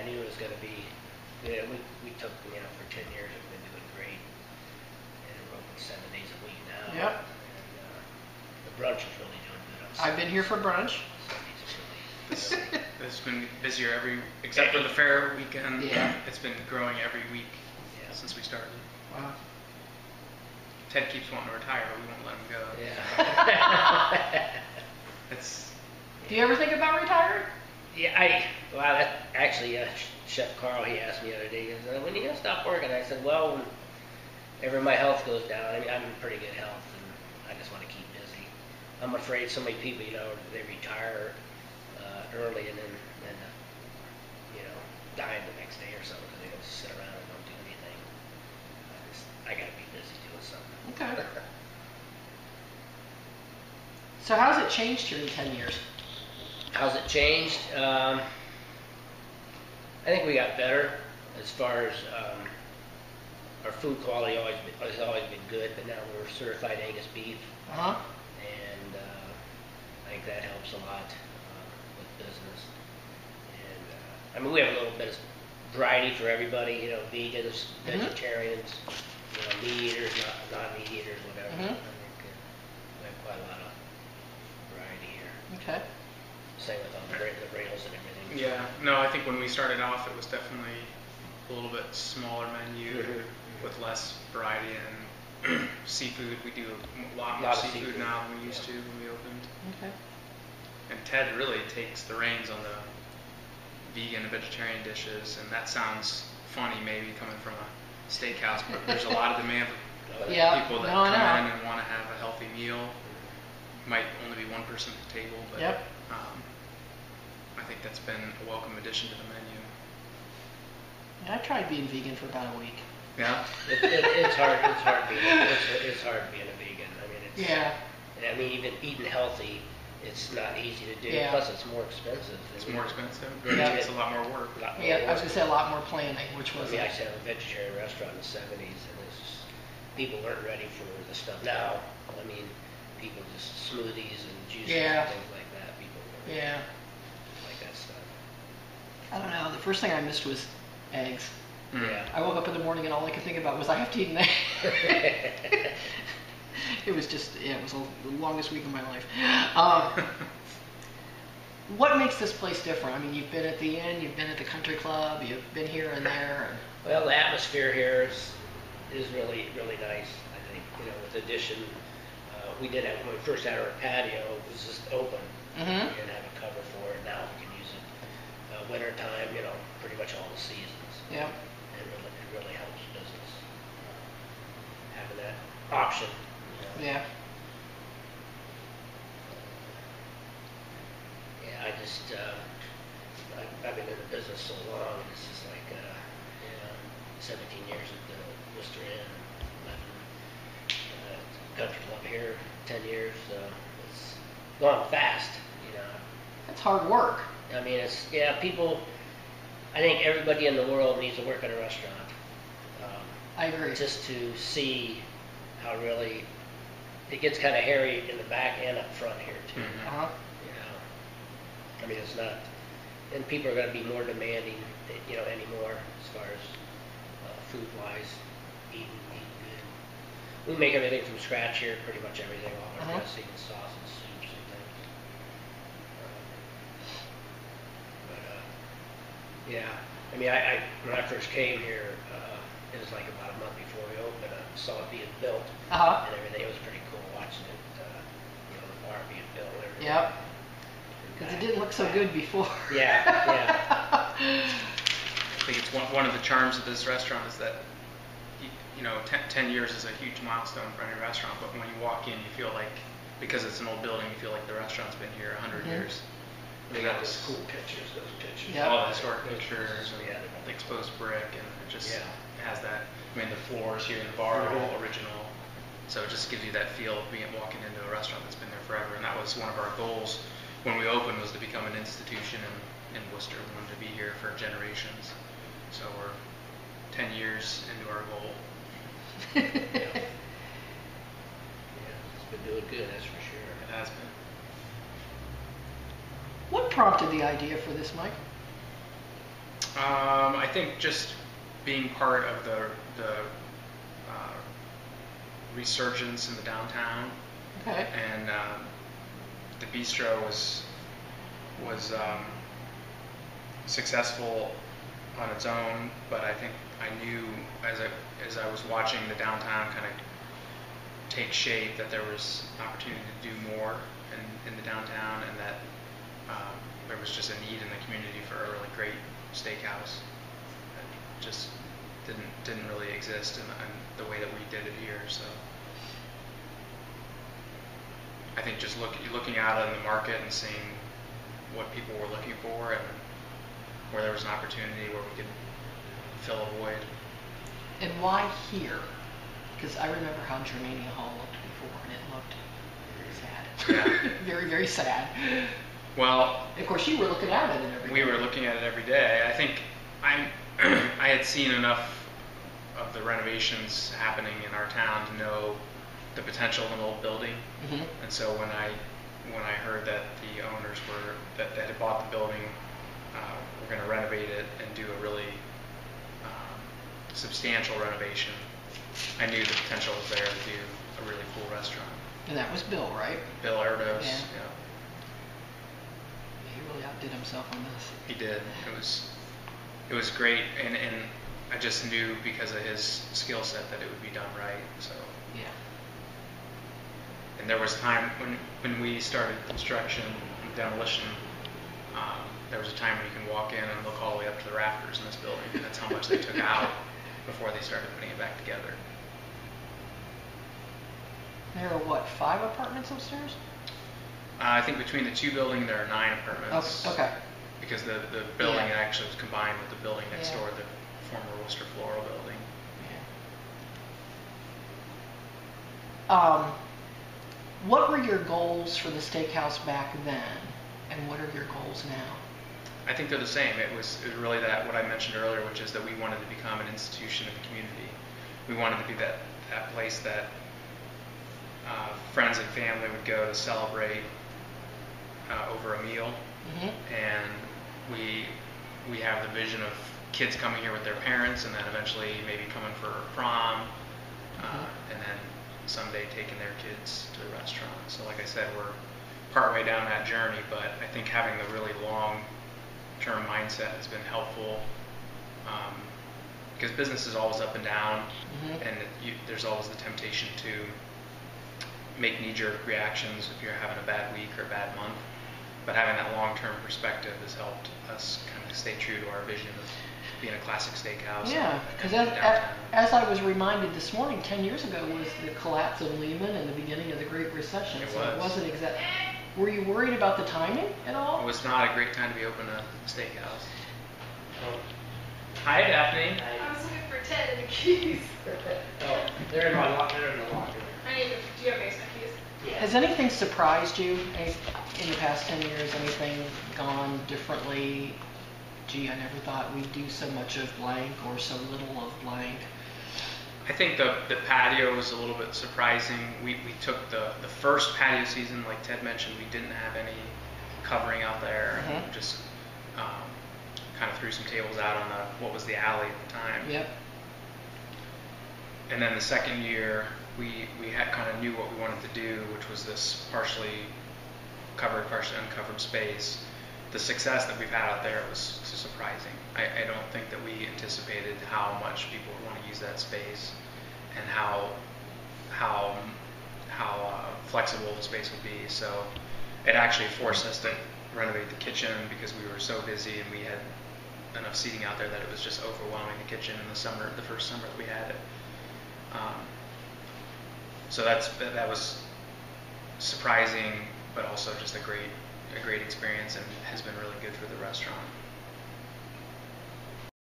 knew it was going to be, we took, for 10 years we've been doing great. And we're open 7 days a week now. Yep. And the brunch is really doing good. I've been here for brunch. It's been busier except for the fair weekend. Yeah. It's been growing every week since we started. Wow. Ted keeps wanting to retire, but we won't let him go. Yeah. Do you ever think about retiring? Yeah, actually, Chef Carl, he asked me the other day, he goes, when are you going to stop working? I said, well, whenever my health goes down, I mean, I'm in pretty good health, and I just want to keep busy. I'm afraid so many people, they retire early and then die the next day or something because they just sit around and don't do anything. I got to be busy doing something. Okay. So how's it changed here in 10 years? How's it changed? I think we got better as far as our food quality has always been good, but now we're certified Angus beef, and I think that helps a lot with business. And I mean, we have a little bit of variety for everybody. Vegans, vegetarians, meat eaters, non-meat eaters, whatever. I think we have quite a lot of variety here. Okay. Same with all the rails and everything. Yeah. No, I think when we started off, it was definitely a little bit smaller menu with less variety and seafood. We do a lot more seafood now than we used to when we opened. Okay. And Ted really takes the reins on the vegan and vegetarian dishes, and that sounds funny maybe coming from a steakhouse, but there's a lot of demand for people that come in and want to have a healthy meal. Might only be one person at the table, but I think that's been a welcome addition to the menu. Yeah, I tried being vegan for about a week. Yeah. It's hard. It's hard being a vegan. I mean, I mean, even eating healthy, it's not easy to do. Yeah. Plus, it's more expensive. It's more expensive. Yeah. It's a lot more work. I was going to say a lot more planning, which was. I used to have a vegetarian restaurant in the 70s, and people weren't ready for the stuff. Now, I mean, people just smoothies and juices and things like that. People like that stuff. I don't know. The first thing I missed was eggs. Yeah. I woke up in the morning and all I could think about was I have to eat an egg. It was just, it was the longest week of my life. What makes this place different? I mean, you've been at the Inn, you've been at the Country Club, you've been here and there. Well, the atmosphere here is really, really nice, I think. With the addition, we did have, when we first had our patio, it was just open. We didn't have a cover for it. Now we can use it winter time, pretty much all the seasons. Yeah. And it really helps business having that option. Yeah. Yeah, I've been in the business so long, and it's just like, 17 years at the Wooster Inn, 11 Country Club here, 10 years. It's gone fast, That's hard work. I mean, people, I think everybody in the world needs to work in a restaurant. I agree. Just to see how really, it gets kind of hairy in the back and up front here too. I mean, it's not, and people are going to be more demanding, anymore as far as food-wise, eating good. We make everything from scratch here, pretty much everything, all our dressing, sauces, soups, and things. I mean, when I first came here, it was like about a month before we opened. I saw it being built and everything. It was pretty cool watching it, the bar being built and everything. Yep. Because it didn't look so good before. Yeah. I think it's one of the charms of this restaurant is that, 10 years is a huge milestone for any restaurant, but when you walk in, you feel like, because it's an old building, you feel like the restaurant's been here 100 years. They got those cool pictures, Yep. All the historic pictures, and the exposed brick, and it just has that. I mean, the floors here in the bar are all original, so it just gives you that feel of walking into a restaurant that's been there forever. And that was one of our goals when we opened, was to become an institution in Worcester. We wanted to be here for generations, so we're 10 years into our goal. It's been doing good, that's for sure. It has been. What prompted the idea for this, Mike? I think just being part of the resurgence in the downtown, Okay. and the bistro was successful on its own, but I think I knew as I was watching the downtown kind of take shape that there was opportunity to do more in the downtown, and that there was just a need in the community for a really great steakhouse that just didn't really exist in the way that we did it here. So I think just looking out in the market and seeing what people were looking for and where there was an opportunity where we could fill a void. And why here? Because I remember how Germania Hall looked before, and it looked very sad. Yeah. Very, very sad. Well, of course, you were looking at it every day. We were looking at it every day. I think I had seen enough of the renovations happening in our town to know the potential of an old building. Mm-hmm. And so when I heard that the owners that had bought the building were going to renovate it and do a really substantial renovation, I knew the potential was there to do a really cool restaurant. And that was Bill, right? Bill Erdos. Yeah. He really outdid himself on this. He did. It was great, and I just knew because of his skill set that it would be done right. So. Yeah. And there was a time when we started construction and demolition, there was a time when you can walk in and look all the way up to the rafters in this building. That's how much they took out before they started putting it back together. There are what, 5 apartments upstairs? I think between the two buildings there are 9 apartments. Okay. Because the building actually was combined with the building next door, the former Wooster Floral building. Yeah. What were your goals for the steakhouse back then, and what are your goals now? I think they're the same. It was really that what I mentioned earlier, which is that we wanted to become an institution in the community. We wanted to be that place that friends and family would go to celebrate over a meal. Mm-hmm. And we have the vision of kids coming here with their parents, and then eventually maybe coming for prom, and then someday taking their kids to the restaurant. So like I said, we're partway down that journey, but I think having a really long-term mindset has been helpful, because business is always up and down, and there's always the temptation to make knee-jerk reactions if you're having a bad week or a bad month. But having that long-term perspective has helped us kind of stay true to our vision of being a classic steakhouse. Yeah, because as I was reminded this morning, 10 years ago was the collapse of Lehman and the beginning of the Great Recession. It so was. It wasn't exact. Were you worried about the timing at all? It was not a great time to be open a steakhouse. Oh. Hi, Daphne. I was looking for Ted and the keys. Oh, they're in the locker room. Do you have basement keys? Yeah. Has anything surprised you in the past 10 years? Anything gone differently? Gee, I never thought we'd do so much of blank or so little of blank. I think the patio was a little bit surprising. We took the first patio season, like Ted mentioned, we didn't have any covering out there, and just kind of threw some tables out on what was the alley at the time. Yep. And then the second year, we had kind of knew what we wanted to do, which was this partially covered, partially uncovered space. The success that we've had out there was surprising. I don't think that we anticipated how much people would want to use that space, and how flexible the space would be. So it actually forced us to renovate the kitchen because we were so busy, and we had enough seating out there that it was just overwhelming the kitchen in the first summer that we had it. So that was surprising, but also just a great experience, and has been really good for the restaurant.